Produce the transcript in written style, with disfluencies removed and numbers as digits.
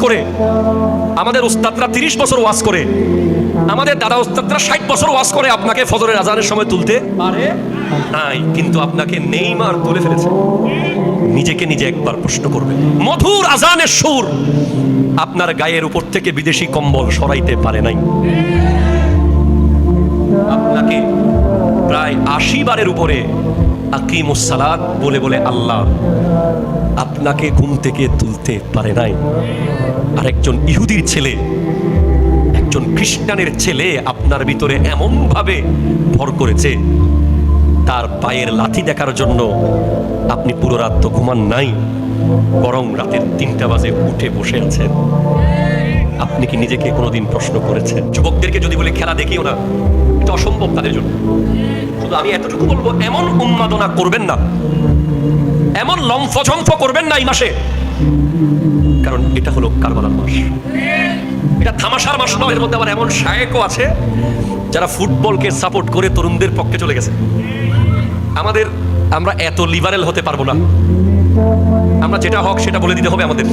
করে, আমাদের উস্তাদরা 30 বছর ওয়াজ করে, আমাদের দাদা উস্তাদরা 60 বছর ওয়াজ করে আপনাকে ফজরের আজানের সময় তুলতে পারে নাই, কিন্তু আপনাকে নেইমার তুলে ফেলেছে। নিজেকে নিজে একবার প্রশ্ন করবে, মধুর আজানের সুর আপনার গায়ের উপর থেকে বিদেশি কম্বল সরাইতে পারে নাই। আপনাকে প্রায় 80 বারের উপরে আকিমুস সালাত বলে বলে আল্লাহ আপনাকে ঘুম থেকে তুলতে পারে নাই। আর একজন ইহুদির ছেলে, একজন খ্রিস্টানের ছেলে আপনার ভিতরে এমন ভাবে ভর করেছে, তার পায়ের লাথি দেখার জন্য আপনি পুরো রাত তো ঘুমান নাই, বরং রাতের 3টা বাজে উঠে বসে আছেন। আপনি কি নিজেকে কোনোদিন প্রশ্ন করেছেন? যুবকদেরকে যদি বলে খেলা দেখিও না, এটা অসম্ভব তাদের জন্য। শুধু আমি এতটুকু বলবো, এমন উন্মাদনা করবেন না, এমন লম্ফঝম্ফ করবেন না এই মাসে, কারণ এটা হলো কারবালার মাস, এটা তামাশার মাস নয়। এর মধ্যে আবার এমন শায়েকও আছে যারা ফুটবলকে সাপোর্ট করে তরুণদের পক্ষে চলে গেছে। আমরা এত লিবারেল হতে পারবো না, আমরা যেটা হক সেটা বলে দিতে হবে আমাদের।